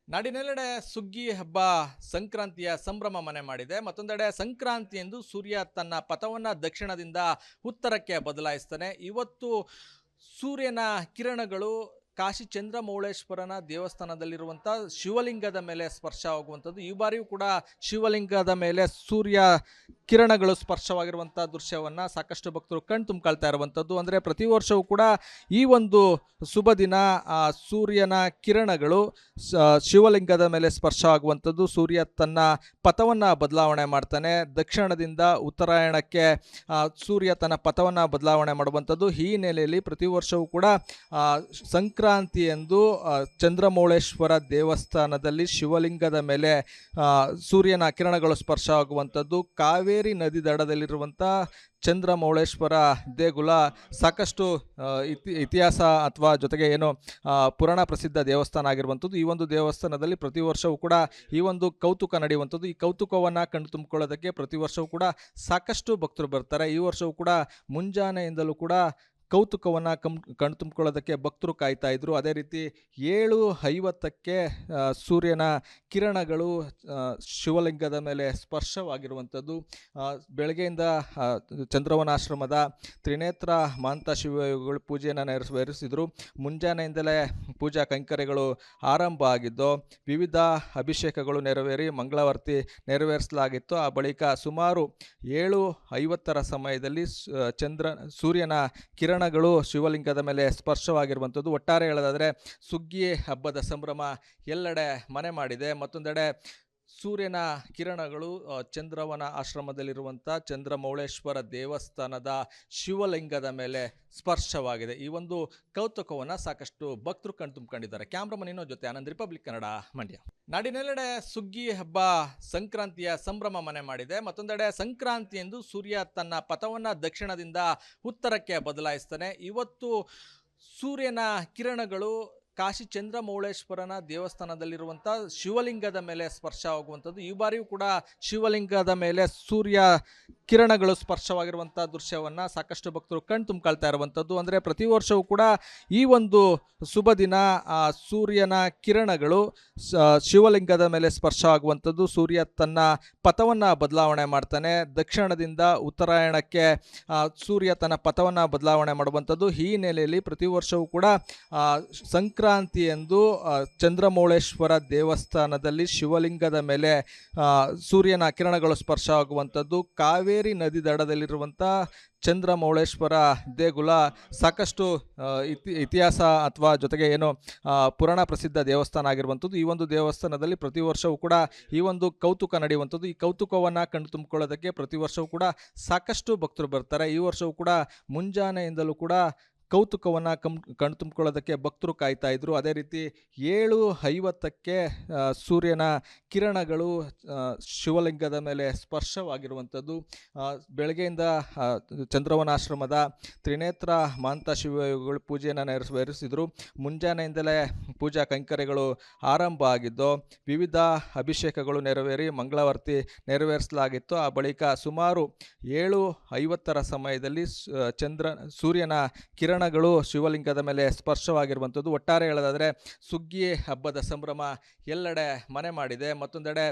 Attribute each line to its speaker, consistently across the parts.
Speaker 1: ನಾಡಿನೆಲ್ಲೆಡೆ ಸುಗ್ಗಿ ಹಬ್ಬ ಸಂಕ್ರಾಂತಿಯ ಸಂಭ್ರಮ ಮನೆ ಮಾಡಿದೆ. ಮತ್ತೊಂದೆಡೆ ಸಂಕ್ರಾಂತಿಯಂದು ಸೂರ್ಯ ತನ್ನ ಪಥವನ್ನು ದಕ್ಷಿಣದಿಂದ ಉತ್ತರಕ್ಕೆ ಬದಲಾಯಿಸ್ತಾನೆ. ಇವತ್ತು ಸೂರ್ಯನ ಕಿರಣಗಳು ಕಾಶಿ ಚಂದ್ರಮೌಳೇಶ್ವರನ ದೇವಸ್ಥಾನದಲ್ಲಿರುವಂಥ ಶಿವಲಿಂಗದ ಮೇಲೆ ಸ್ಪರ್ಶವಾಗುವಂಥದ್ದು. ಈ ಬಾರಿಯೂ ಕೂಡ ಶಿವಲಿಂಗದ ಮೇಲೆ ಸೂರ್ಯ ಕಿರಣಗಳು ಸ್ಪರ್ಶವಾಗಿರುವಂಥ ದೃಶ್ಯವನ್ನು ಸಾಕಷ್ಟು ಭಕ್ತರು ಕಣ್ ತುಂಬಿಕೊಳ್ತಾ ಇರುವಂಥದ್ದು. ಅಂದರೆ ಪ್ರತಿ ವರ್ಷವೂ ಕೂಡ ಈ ಒಂದು ಶುಭ ದಿನ ಸೂರ್ಯನ ಕಿರಣಗಳು ಶಿವಲಿಂಗದ ಮೇಲೆ ಸ್ಪರ್ಶ ಆಗುವಂಥದ್ದು. ಸೂರ್ಯ ತನ್ನ ಪಥವನ್ನು ಬದಲಾವಣೆ ಮಾಡ್ತಾನೆ. ದಕ್ಷಿಣದಿಂದ ಉತ್ತರಾಯಣಕ್ಕೆ ಸೂರ್ಯ ತನ್ನ ಪಥವನ್ನು ಬದಲಾವಣೆ ಮಾಡುವಂಥದ್ದು. ಈ ಹಿನ್ನೆಲೆಯಲ್ಲಿ ಪ್ರತಿ ವರ್ಷವೂ ಕೂಡ ಸಂಕ್ರಾಂತಿಯಂದು ಚಂದ್ರಮೌಳೇಶ್ವರ ದೇವಸ್ಥಾನದಲ್ಲಿ ಶಿವಲಿಂಗದ ಮೇಲೆ ಸೂರ್ಯನ ಕಿರಣಗಳು ಸ್ಪರ್ಶ ಆಗುವಂಥದ್ದು. ಕಾವೇರಿ ನದಿ ದಡದಲ್ಲಿರುವಂಥ ಚಂದ್ರಮೌಳೇಶ್ವರ ದೇಗುಲ ಸಾಕಷ್ಟು ಇತಿಹಾಸ ಅಥವಾ ಜೊತೆಗೆ ಏನು ಪುರಾಣ ಪ್ರಸಿದ್ಧ ದೇವಸ್ಥಾನ ಆಗಿರುವಂಥದ್ದು. ಈ ಒಂದು ದೇವಸ್ಥಾನದಲ್ಲಿ ಪ್ರತಿ ವರ್ಷವೂ ಕೂಡ ಈ ಒಂದು ಕೌತುಕ ನಡೆಯುವಂಥದ್ದು. ಈ ಕೌತುಕವನ್ನು ಕಣ್ಣು ತುಂಬಿಕೊಳ್ಳೋದಕ್ಕೆ ಪ್ರತಿ ವರ್ಷವೂ ಕೂಡ ಸಾಕಷ್ಟು ಭಕ್ತರು ಬರ್ತಾರೆ. ಈ ವರ್ಷವೂ ಕೂಡ ಮುಂಜಾನೆಯಿಂದಲೂ ಕೂಡ ಕೌತುಕವನ್ನು ಕಣ್ಣು ತುಂಬಿಕೊಳ್ಳೋದಕ್ಕೆ ಭಕ್ತರು ಕಾಯ್ತಾ ಇದ್ರು. ಅದೇ ರೀತಿ 7:50ಕ್ಕೆ ಸೂರ್ಯನ ಕಿರಣಗಳು ಶಿವಲಿಂಗದ ಮೇಲೆ ಸ್ಪರ್ಶವಾಗಿರುವಂಥದ್ದು. ಬೆಳಗ್ಗೆಯಿಂದ ಚಂದ್ರವನಾಶ್ರಮದ ತ್ರಿನೇತ್ರ ಮಾಂತ ಶಿವಯೋಗಿಗಳು ಪೂಜೆಯನ್ನು ನೆರವೇರಿಸಿದರು. ಮುಂಜಾನೆಯಿಂದಲೇ ಪೂಜಾ ಕೈಂಕರ್ಯಗಳು ಆರಂಭ ಆಗಿದ್ದು ವಿವಿಧ ಅಭಿಷೇಕಗಳು ನೆರವೇರಿ ಮಂಗಳಾರತಿ ನೆರವೇರಿಸಲಾಗಿತ್ತು. ಆ ಬಳಿಕ ಸುಮಾರು 7:50 ಸಮಯದಲ್ಲಿ ಸೂರ್ಯನ ಕಿರಣಗಳು ಶಿವಲಿಂಗದ ಮೇಲೆ ಸ್ಪರ್ಶವಾಗಿರುವಂಥದ್ದು. ಒಟ್ಟಾರೆ ಹೇಳೋದಾದರೆ ಸುಗ್ಗಿ ಹಬ್ಬದ ಸಂಭ್ರಮ ಎಲ್ಲೆಡೆ ಮನೆ ಮಾಡಿದೆ. ಮತ್ತೊಂದೆಡೆ ಸೂರ್ಯನ ಕಿರಣಗಳು ಚಂದ್ರವನ ಆಶ್ರಮದಲ್ಲಿರುವಂಥ ಚಂದ್ರಮೌಳೇಶ್ವರ ದೇವಸ್ಥಾನದ ಶಿವಲಿಂಗದ ಮೇಲೆ ಸ್ಪರ್ಶವಾಗಿದೆ. ಈ ಒಂದು ಕೌತುಕವನ್ನು ಸಾಕಷ್ಟು ಭಕ್ತರು ಕಣ್ ತುಂಬಿಕೊಂಡಿದ್ದಾರೆ. ಕ್ಯಾಮ್ರಾಮನ್ ಜೊತೆ ಆನಂದ್, ರಿಪಬ್ಲಿಕ್ ಕನ್ನಡ, ಮಂಡ್ಯ. ನಾಡಿನೆಲ್ಲೆಡೆ ಸುಗ್ಗಿ ಹಬ್ಬ ಸಂಕ್ರಾಂತಿಯ ಸಂಭ್ರಮ ಮನೆ ಮಾಡಿದೆ. ಮತ್ತೊಂದೆಡೆ ಸಂಕ್ರಾಂತಿಯಂದು ಸೂರ್ಯ ತನ್ನ ಪಥವನ್ನು ದಕ್ಷಿಣದಿಂದ ಉತ್ತರಕ್ಕೆ ಬದಲಾಯಿಸ್ತಾನೆ. ಇವತ್ತು ಸೂರ್ಯನ ಕಿರಣಗಳು ಕಾಶಿ ಚಂದ್ರಮೌಳೇಶ್ವರನ ದೇವಸ್ಥಾನದಲ್ಲಿರುವಂಥ ಶಿವಲಿಂಗದ ಮೇಲೆ ಸ್ಪರ್ಶ ಆಗುವಂಥದ್ದು. ಈ ಬಾರಿಯೂ ಕೂಡ ಶಿವಲಿಂಗದ ಮೇಲೆ ಸೂರ್ಯ ಕಿರಣಗಳು ಸ್ಪರ್ಶವಾಗಿರುವಂಥ ದೃಶ್ಯವನ್ನು ಸಾಕಷ್ಟು ಭಕ್ತರು ಕಣ್ ತುಂಬಿಕೊಳ್ತಾ ಇರುವಂಥದ್ದು. ಅಂದರೆ ಪ್ರತಿ ವರ್ಷವೂ ಕೂಡ ಈ ಒಂದು ಶುಭ ದಿನ ಸೂರ್ಯನ ಕಿರಣಗಳು ಶಿವಲಿಂಗದ ಮೇಲೆ ಸ್ಪರ್ಶ ಆಗುವಂಥದ್ದು. ಸೂರ್ಯ ತನ್ನ ಪಥವನ್ನು ಬದಲಾವಣೆ ಮಾಡ್ತಾನೆ. ದಕ್ಷಿಣದಿಂದ ಉತ್ತರಾಯಣಕ್ಕೆ ಸೂರ್ಯ ತನ್ನ ಪಥವನ್ನು ಬದಲಾವಣೆ ಮಾಡುವಂಥದ್ದು. ಈ ಹಿನ್ನೆಲೆಯಲ್ಲಿ ಪ್ರತಿ ವರ್ಷವೂ ಕೂಡ ಸಂಕ್ರಾಂತಿಯಂದು ಚಂದ್ರಮೌಳೇಶ್ವರ ದೇವಸ್ಥಾನದಲ್ಲಿ ಶಿವಲಿಂಗದ ಮೇಲೆ ಸೂರ್ಯನ ಕಿರಣಗಳು ಸ್ಪರ್ಶ ಆಗುವಂಥದ್ದು. ಕಾವೇರಿ ನದಿ ದಡದಲ್ಲಿರುವಂಥ ಚಂದ್ರಮೌಳೇಶ್ವರ ದೇಗುಲ ಸಾಕಷ್ಟು ಇತಿಹಾಸ ಅಥವಾ ಜೊತೆಗೆ ಏನು ಪುರಾಣ ಪ್ರಸಿದ್ಧ ದೇವಸ್ಥಾನ ಆಗಿರುವಂಥದ್ದು. ಈ ಒಂದು ದೇವಸ್ಥಾನದಲ್ಲಿ ಪ್ರತಿ ವರ್ಷವೂ ಕೂಡ ಈ ಒಂದು ಕೌತುಕ ನಡೆಯುವಂಥದ್ದು. ಈ ಕೌತುಕವನ್ನು ಕಣ್ಣು ತುಂಬಿಕೊಳ್ಳೋದಕ್ಕೆ ಪ್ರತಿ ವರ್ಷವೂ ಕೂಡ ಸಾಕಷ್ಟು ಭಕ್ತರು ಬರ್ತಾರೆ. ಈ ವರ್ಷವೂ ಕೂಡ ಮುಂಜಾನೆಯಿಂದಲೂ ಕೂಡ ಕೌತುಕವನ್ನು ಕಣ್ಣು ತುಂಬಿಕೊಳ್ಳೋದಕ್ಕೆ ಭಕ್ತರು ಕಾಯ್ತಾ ಇದ್ರು. ಅದೇ ರೀತಿ 7:50ಕ್ಕೆ ಸೂರ್ಯನ ಕಿರಣಗಳು ಶಿವಲಿಂಗದ ಮೇಲೆ ಸ್ಪರ್ಶವಾಗಿರುವಂಥದ್ದು. ಬೆಳಗ್ಗೆಯಿಂದ ಚಂದ್ರವನಾಶ್ರಮದ ತ್ರಿನೇತ್ರ ಮಾಂತ ಶಿವಯೋಗಿಗಳು ಪೂಜೆಯನ್ನು ನೆರವೇರಿಸಿದರು. ಮುಂಜಾನೆಯಿಂದಲೇ ಪೂಜಾ ಕೈಂಕರ್ಯಗಳು ಆರಂಭ ಆಗಿದ್ದು ವಿವಿಧ ಅಭಿಷೇಕಗಳು ನೆರವೇರಿ ಮಂಗಳಾರತಿ ನೆರವೇರಿಸಲಾಗಿತ್ತು. ಆ ಬಳಿಕ ಸುಮಾರು 7:50 ಸಮಯದಲ್ಲಿ ಸೂರ್ಯನ ಕಿರಣಗಳು ಶಿವಲಿಂಗದ ಮೇಲೆ ಸ್ಪರ್ಶವಾಗಿರುವಂಥದ್ದು. ಒಟ್ಟಾರೆ ಹೇಳೋದಾದರೆ ಸುಗ್ಗಿ ಹಬ್ಬದ ಸಂಭ್ರಮ ಎಲ್ಲೆಡೆ ಮನೆ ಮಾಡಿದೆ. ಮತ್ತೊಂದೆಡೆ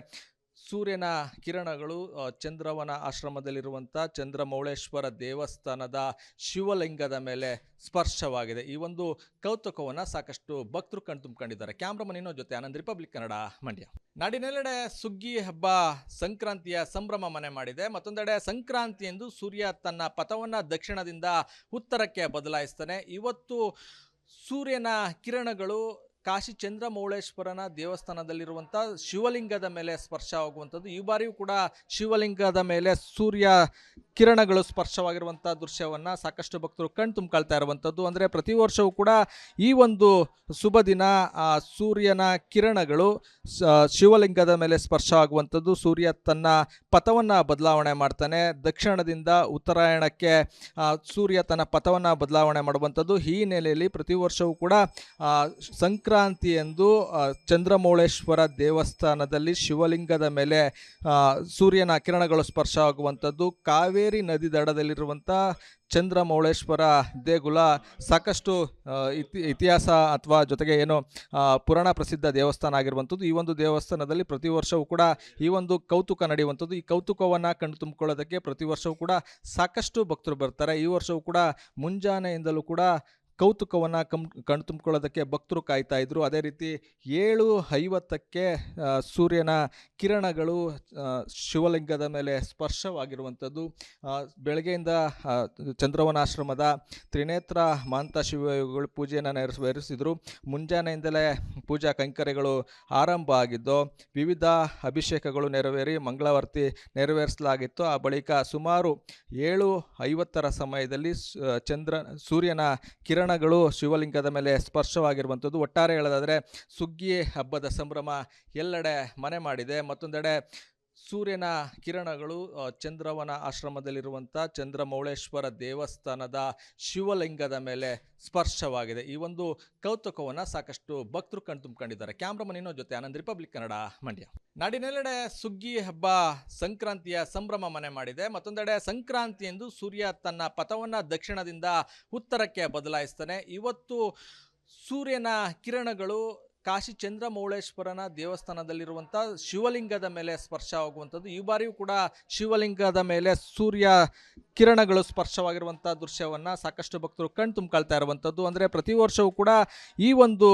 Speaker 1: ಸೂರ್ಯನ ಕಿರಣಗಳು ಚಂದ್ರವನ ಆಶ್ರಮದಲ್ಲಿರುವಂಥ ಚಂದ್ರಮೌಳೇಶ್ವರ ದೇವಸ್ಥಾನದ ಶಿವಲಿಂಗದ ಮೇಲೆ ಸ್ಪರ್ಶವಾಗಿದೆ. ಈ ಒಂದು ಕೌತುಕವನ್ನು ಸಾಕಷ್ಟು ಭಕ್ತರು ಕಣ್ ತುಂಬಿಕೊಂಡಿದ್ದಾರೆ. ಕ್ಯಾಮ್ರಾಮನ್ ಜೊತೆ ಆನಂದ್, ರಿಪಬ್ಲಿಕ್ ಕನ್ನಡ, ಮಂಡ್ಯ. ನಾಡಿನೆಲ್ಲೆಡೆ ಸುಗ್ಗಿ ಹಬ್ಬ ಸಂಕ್ರಾಂತಿಯ ಸಂಭ್ರಮ ಮನೆ ಮಾಡಿದೆ. ಮತ್ತೊಂದೆಡೆ ಸಂಕ್ರಾಂತಿಯಂದು ಸೂರ್ಯ ತನ್ನ ಪಥವನ್ನು ದಕ್ಷಿಣದಿಂದ ಉತ್ತರಕ್ಕೆ ಬದಲಾಯಿಸ್ತಾನೆ. ಇವತ್ತು ಸೂರ್ಯನ ಕಿರಣಗಳು ಕಾಶಿ ಚಂದ್ರಮೌಳೇಶ್ವರನ ದೇವಸ್ಥಾನದಲ್ಲಿರುವಂಥ ಶಿವಲಿಂಗದ ಮೇಲೆ ಸ್ಪರ್ಶ ಆಗುವಂಥದ್ದು. ಈ ಬಾರಿಯೂ ಕೂಡ ಶಿವಲಿಂಗದ ಮೇಲೆ ಸೂರ್ಯ ಕಿರಣಗಳು ಸ್ಪರ್ಶವಾಗಿರುವಂಥ ದೃಶ್ಯವನ್ನು ಸಾಕಷ್ಟು ಭಕ್ತರು ಕಣ್ ತುಂಬಿಕೊಳ್ತಾ ಇರುವಂಥದ್ದು. ಅಂದರೆ ಪ್ರತಿ ವರ್ಷವೂ ಕೂಡ ಈ ಒಂದು ಶುಭ ದಿನ ಸೂರ್ಯನ ಕಿರಣಗಳು ಶಿವಲಿಂಗದ ಮೇಲೆ ಸ್ಪರ್ಶ ಆಗುವಂಥದ್ದು. ಸೂರ್ಯ ತನ್ನ ಪಥವನ್ನು ಬದಲಾವಣೆ ಮಾಡ್ತಾನೆ. ದಕ್ಷಿಣದಿಂದ ಉತ್ತರಾಯಣಕ್ಕೆ ಸೂರ್ಯ ತನ್ನ ಪಥವನ್ನು ಬದಲಾವಣೆ ಮಾಡುವಂಥದ್ದು. ಈ ಹಿನ್ನೆಲೆಯಲ್ಲಿ ಪ್ರತಿ ವರ್ಷವೂ ಕೂಡ ಸಂಕ್ರಾಂತಿಯಂದು ಚಂದ್ರಮೌಳೇಶ್ವರ ದೇವಸ್ಥಾನದಲ್ಲಿ ಶಿವಲಿಂಗದ ಮೇಲೆ ಸೂರ್ಯನ ಕಿರಣಗಳು ಸ್ಪರ್ಶ ಆಗುವಂಥದ್ದು. ಕಾವೇರಿ ನದಿ ದಡದಲ್ಲಿರುವಂಥ ಚಂದ್ರಮೌಳೇಶ್ವರ ದೇಗುಲ ಸಾಕಷ್ಟು ಇತಿಹಾಸ ಅಥವಾ ಜೊತೆಗೆ ಏನು ಪುರಾಣ ಪ್ರಸಿದ್ಧ ದೇವಸ್ಥಾನ ಆಗಿರುವಂಥದ್ದು. ಈ ಒಂದು ದೇವಸ್ಥಾನದಲ್ಲಿ ಪ್ರತಿ ವರ್ಷವೂ ಕೂಡ ಈ ಒಂದು ಕೌತುಕ ನಡೆಯುವಂಥದ್ದು. ಈ ಕೌತುಕವನ್ನು ಕಣ್ಣು ತುಂಬಿಕೊಳ್ಳೋದಕ್ಕೆ ಪ್ರತಿ ವರ್ಷವೂ ಕೂಡ ಸಾಕಷ್ಟು ಭಕ್ತರು ಬರ್ತಾರೆ. ಈ ವರ್ಷವೂ ಕೂಡ ಮುಂಜಾನೆಯಿಂದಲೂ ಕೂಡ ಕೌತುಕವನ್ನು ಕಣ್ಣು ತುಂಬಿಕೊಳ್ಳೋದಕ್ಕೆ ಭಕ್ತರು ಕಾಯ್ತಾ ಇದ್ರು. ಅದೇ ರೀತಿ 7:50ಕ್ಕೆ ಸೂರ್ಯನ ಕಿರಣಗಳು ಶಿವಲಿಂಗದ ಮೇಲೆ ಸ್ಪರ್ಶವಾಗಿರುವಂಥದ್ದು. ಬೆಳಗ್ಗೆಯಿಂದ ಚಂದ್ರವನಾಶ್ರಮದ ತ್ರಿನೇತ್ರ ಮಾಂತ ಶಿವಯೋಗಿಗಳು ಪೂಜೆಯನ್ನು ನೆರವೇರಿಸಿದರು. ಮುಂಜಾನೆಯಿಂದಲೇ ಪೂಜಾ ಕೈಂಕರ್ಯಗಳು ಆರಂಭ ಆಗಿದ್ದು ವಿವಿಧ ಅಭಿಷೇಕಗಳು ನೆರವೇರಿ ಮಂಗಳಾರತಿ ನೆರವೇರಿಸಲಾಗಿತ್ತು. ಆ ಬಳಿಕ ಸುಮಾರು 7:50 ಸಮಯದಲ್ಲಿ ಸೂರ್ಯನ ಕಿರಣಗಳು ಶಿವಲಿಂಗದ ಮೇಲೆ ಸ್ಪರ್ಶವಾಗಿರುವಂಥದ್ದು. ಒಟ್ಟಾರೆ ಹೇಳೋದಾದರೆ ಸುಗ್ಗಿ ಹಬ್ಬದ ಸಂಭ್ರಮ ಎಲ್ಲೆಡೆ ಮನೆ ಮಾಡಿದೆ. ಮತ್ತೊಂದೆಡೆ ಸೂರ್ಯನ ಕಿರಣಗಳು ಚಂದ್ರವನ ಆಶ್ರಮದಲ್ಲಿರುವಂಥ ಚಂದ್ರಮೌಳೇಶ್ವರ ದೇವಸ್ಥಾನದ ಶಿವಲಿಂಗದ ಮೇಲೆ ಸ್ಪರ್ಶವಾಗಿದೆ. ಈ ಒಂದು ಕೌತುಕವನ್ನು ಸಾಕಷ್ಟು ಭಕ್ತರು ಕಣ್ತುಂಬಿಕೊಂಡಿದ್ದಾರೆ. ಕ್ಯಾಮ್ರಾಮನ್ ಇನ್ನೋ ಜೊತೆ ಆನಂದ್, ರಿಪಬ್ಲಿಕ್ ಕನ್ನಡ, ಮಂಡ್ಯ. ನಾಡಿನೆಲ್ಲೆಡೆ ಸುಗ್ಗಿ ಹಬ್ಬ ಸಂಕ್ರಾಂತಿಯ ಸಂಭ್ರಮ ಮನೆ ಮಾಡಿದೆ. ಮತ್ತೊಂದೆಡೆ ಸಂಕ್ರಾಂತಿಯಂದು ಸೂರ್ಯ ತನ್ನ ಪಥವನ್ನು ದಕ್ಷಿಣದಿಂದ ಉತ್ತರಕ್ಕೆ ಬದಲಾಯಿಸ್ತಾನೆ. ಇವತ್ತು ಸೂರ್ಯನ ಕಿರಣಗಳು ಕಾಶಿ ಚಂದ್ರಮೌಳೇಶ್ವರನ ದೇವಸ್ಥಾನದಲ್ಲಿರುವಂಥ ಶಿವಲಿಂಗದ ಮೇಲೆ ಸ್ಪರ್ಶ ಆಗುವಂಥದ್ದು. ಈ ಬಾರಿಯೂ ಕೂಡ ಶಿವಲಿಂಗದ ಮೇಲೆ ಸೂರ್ಯ ಕಿರಣಗಳು ಸ್ಪರ್ಶವಾಗಿರುವಂಥ ದೃಶ್ಯವನ್ನು ಸಾಕಷ್ಟು ಭಕ್ತರು ಕಣ್ಣು ತುಂಬಿಕೊಳ್ತಾ ಇರುವಂಥದ್ದು. ಅಂದರೆ ಪ್ರತಿ ವರ್ಷವೂ ಕೂಡ ಈ ಒಂದು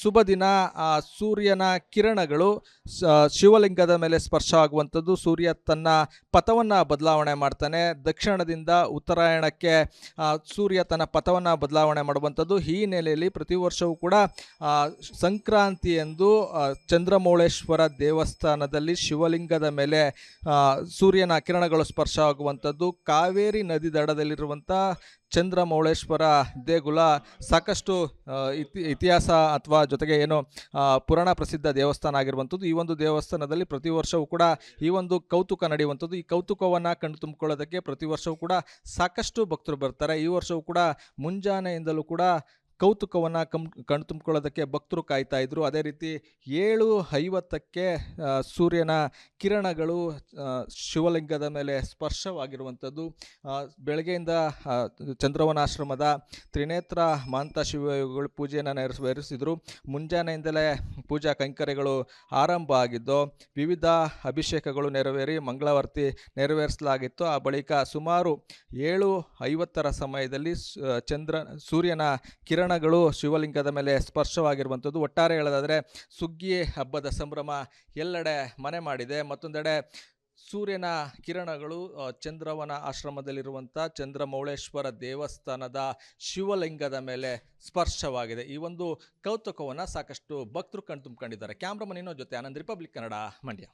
Speaker 1: ಶುಭ ದಿನ ಸೂರ್ಯನ ಕಿರಣಗಳು ಶಿವಲಿಂಗದ ಮೇಲೆ ಸ್ಪರ್ಶ ಆಗುವಂಥದ್ದು. ಸೂರ್ಯ ತನ್ನ ಪಥವನ್ನು ಬದಲಾವಣೆ ಮಾಡ್ತಾನೆ. ದಕ್ಷಿಣದಿಂದ ಉತ್ತರಾಯಣಕ್ಕೆ ಸೂರ್ಯ ತನ್ನ ಪಥವನ್ನು ಬದಲಾವಣೆ ಮಾಡುವಂಥದ್ದು. ಈ ಹಿನ್ನೆಲೆಯಲ್ಲಿ ಪ್ರತಿ ವರ್ಷವೂ ಕೂಡ ಸಂಕ್ರಾಂತಿಯಂದು ಚಂದ್ರಮೌಳೇಶ್ವರ ದೇವಸ್ಥಾನದಲ್ಲಿ ಶಿವಲಿಂಗದ ಮೇಲೆ ಸೂರ್ಯನ ಕಿರಣಗಳು ಸ್ಪರ್ಶ ಆಗುವಂಥದ್ದು. ಕಾವೇರಿ ನದಿ ದಡದಲ್ಲಿರುವಂಥ ಚಂದ್ರಮೌಳೇಶ್ವರ ದೇಗುಲ ಸಾಕಷ್ಟು ಇತಿಹಾಸ ಅಥವಾ ಜೊತೆಗೆ ಏನು ಪುರಾಣ ಪ್ರಸಿದ್ಧ ದೇವಸ್ಥಾನ ಆಗಿರುವಂಥದ್ದು. ಈ ಒಂದು ದೇವಸ್ಥಾನದಲ್ಲಿ ಪ್ರತಿ ವರ್ಷವೂ ಕೂಡ ಈ ಒಂದು ಕೌತುಕ ನಡೆಯುವಂಥದ್ದು. ಈ ಕೌತುಕವನ್ನು ಕಣ್ಣು ತುಂಬಿಕೊಳ್ಳೋದಕ್ಕೆ ಪ್ರತಿ ವರ್ಷವೂ ಕೂಡ ಸಾಕಷ್ಟು ಭಕ್ತರು ಬರ್ತಾರೆ. ಈ ವರ್ಷವೂ ಕೂಡ ಮುಂಜಾನೆಯಿಂದಲೂ ಕೂಡ ಕೌತುಕವನ್ನು ಕಣ್ಣು ತುಂಬಿಕೊಳ್ಳೋದಕ್ಕೆ ಭಕ್ತರು ಕಾಯ್ತಾ ಇದ್ರು. ಅದೇ ರೀತಿ 7:50ಕ್ಕೆ ಸೂರ್ಯನ ಕಿರಣಗಳು ಶಿವಲಿಂಗದ ಮೇಲೆ ಸ್ಪರ್ಶವಾಗಿರುವಂಥದ್ದು. ಬೆಳಗ್ಗೆಯಿಂದ ಚಂದ್ರವನಾಶ್ರಮದ ತ್ರಿನೇತ್ರ ಮಾಂತ ಶಿವಯೋಗಿಗಳು ಪೂಜೆಯನ್ನು ನೆರವೇರಿಸಿದರು. ಮುಂಜಾನೆಯಿಂದಲೇ ಪೂಜಾ ಕೈಂಕರ್ಯಗಳು ಆರಂಭ ಆಗಿದ್ದು ವಿವಿಧ ಅಭಿಷೇಕಗಳು ನೆರವೇರಿ ಮಂಗಳಾರತಿ ನೆರವೇರಿಸಲಾಗಿತ್ತು. ಆ ಬಳಿಕ ಸುಮಾರು 7:50 ಸಮಯದಲ್ಲಿ ಸೂರ್ಯನ ಕಿರಣಗಳು ಶಿವಲಿಂಗದ ಮೇಲೆ ಸ್ಪರ್ಶವಾಗಿರುವಂಥದ್ದು. ಒಟ್ಟಾರೆ ಹೇಳೋದಾದರೆ ಸುಗ್ಗಿ ಹಬ್ಬದ ಸಂಭ್ರಮ ಎಲ್ಲೆಡೆ ಮನೆ ಮಾಡಿದೆ. ಮತ್ತೊಂದೆಡೆ ಸೂರ್ಯನ ಕಿರಣಗಳು ಚಂದ್ರವನ ಆಶ್ರಮದಲ್ಲಿರುವಂಥ ಚಂದ್ರಮೌಳೇಶ್ವರ ದೇವಸ್ಥಾನದ ಶಿವಲಿಂಗದ ಮೇಲೆ ಸ್ಪರ್ಶವಾಗಿದೆ. ಈ ಒಂದು ಕೌತುಕವನ್ನು ಸಾಕಷ್ಟು ಭಕ್ತರು ಕಣ್ತುಂಬಿಕೊಂಡಿದ್ದಾರೆ. ಕ್ಯಾಮ್ರಾಮನ್ ಇನ್ನೋ ಜೊತೆ ಆನಂದ್, ರಿಪಬ್ಲಿಕ್ ಕನ್ನಡ, ಮಂಡ್ಯ.